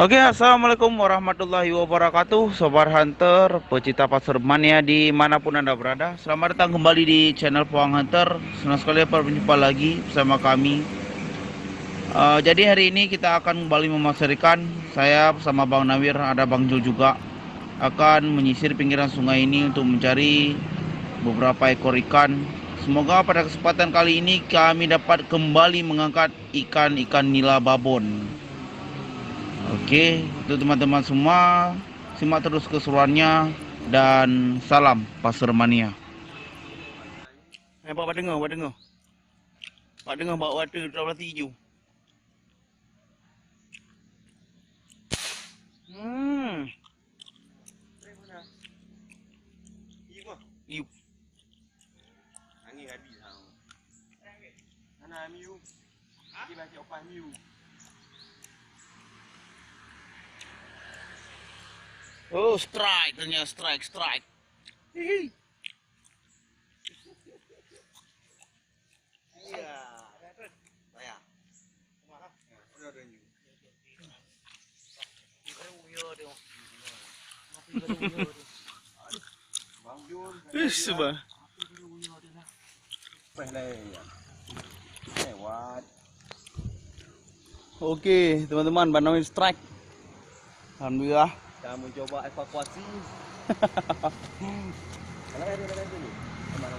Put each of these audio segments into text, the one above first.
Oke, assalamualaikum warahmatullahi wabarakatuh, Sobat Hunter, pecinta pasar mania dimanapun Anda berada. Selamat datang kembali di channel Pawang Hunter. Senang sekali berjumpa lagi bersama kami. Jadi hari ini kita akan kembali memasarkan. Saya bersama Bang Nawir, ada Bang Jul juga, akan menyisir pinggiran sungai ini untuk mencari beberapa ekor ikan. Semoga pada kesempatan kali ini kami dapat kembali mengangkat ikan-ikan nila babon. Oke, itu teman-teman semua, simak terus keseruannya dan salam pasar mania. Pak dengar, Pak dengar. Pak dengar bawa water belah hijau. Hmm. Iu. Angin habis tau. Mana miu? Kita baca opas miu. Oh, strike, ternyata strike. Hihi. Iya. Saya. Mana? Ada ada miu. Bang Jun. Sebab. Pelai. Lewat. Oke, teman-teman, Banawin strike. Alhamdulillah. Kita mencoba evakuasi. Kalau ada dulu. Mana?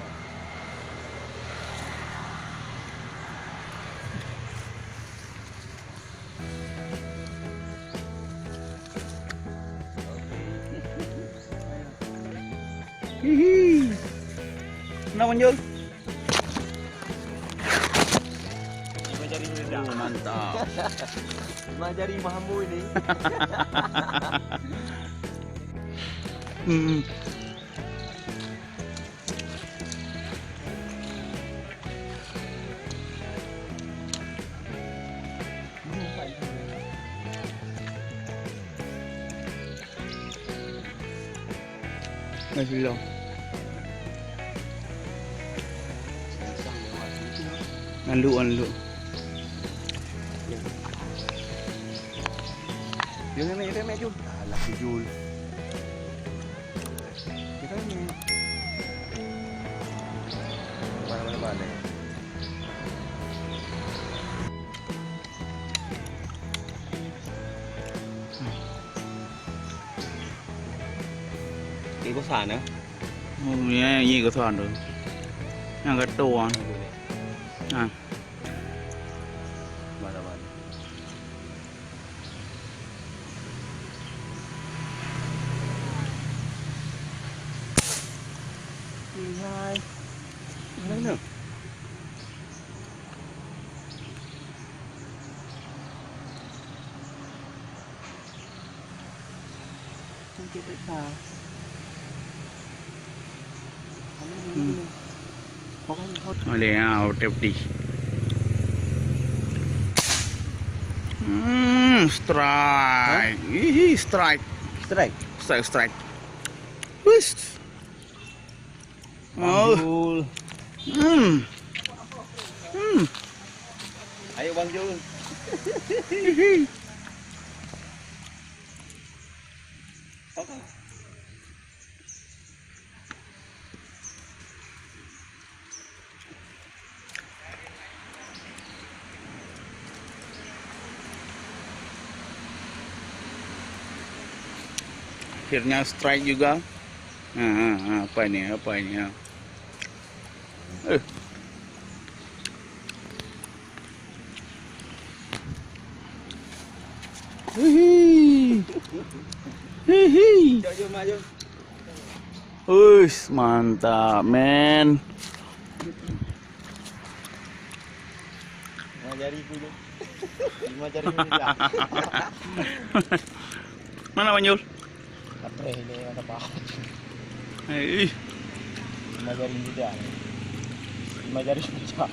Hihi. Kenapa Jul? Lima jari rendah. Mantap. Lima jari mahamu ini. Hmm. Masih dong. Andu. Dia remek Jul. Alah Jul. Kita ni. Mana. Ini có sàn nữa. Nghe gì có thoàn được. Yang ketua. Nah. Mana. Hai. Mana? Kita tak. Oleh tap di. Strike. Hihi, strike. Strike. Wis. Oh. Jul. Hmm. Ayo Bang Jul. Hihi. Akhirnya strike juga. Apa ini? Hihi. Jom maju. Uish, mantap, men. Lima jari dulu. 5 jari dulu dah. Mana Manjul? Apa ini ada apa? Ih, 5 jari juga. 5 jari saja.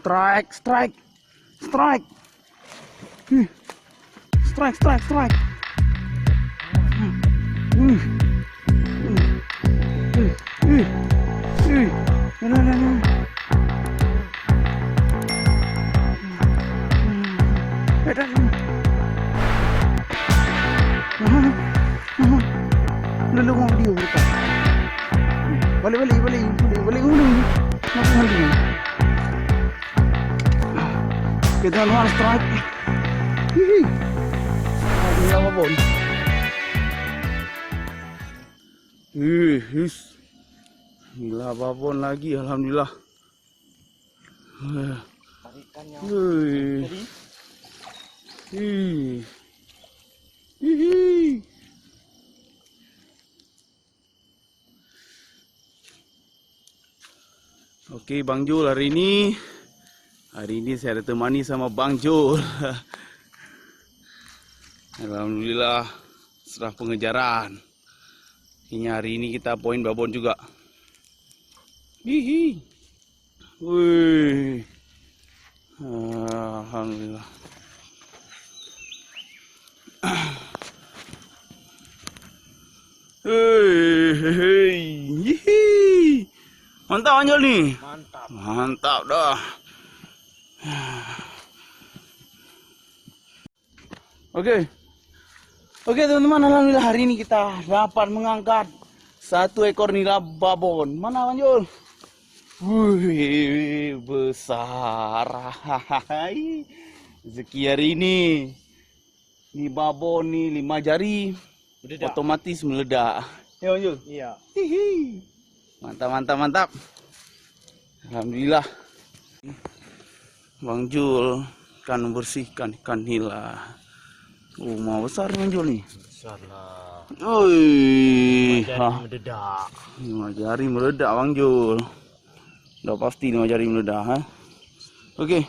strike, strike, strike. Strike, strike, strike. Kita luar strike. Alhamdulillah babon. Gila babon lagi, alhamdulillah. Tarikannya. Oke Bang Jul, hari ini saya ditemani sama Bang Jul. Alhamdulillah setelah pengejaran. Kayaknya hari ini kita poin babon juga. Hihi. Wih. Alhamdulillah. Hihi. Mantap Anjol nih. Mantap. Mantap dah. Oke teman-teman, alhamdulillah hari ini kita dapat mengangkat satu ekor nila babon. Mana Anjol? Wih, besar. Rezeki hari ini. Ini babon nih 5 jari. Meledak. Otomatis meledak. Ya Anjol? Iya. Hihi. Mantap, mantap, mantap. Alhamdulillah. Bang Jul kan membersihkan ikan nila. Mau besar Bang Jul nih. Besar lah. Oi. Meledak. 5 jari meledak Bang Jul. Udah pasti 5 jari meledak, ha? Oke.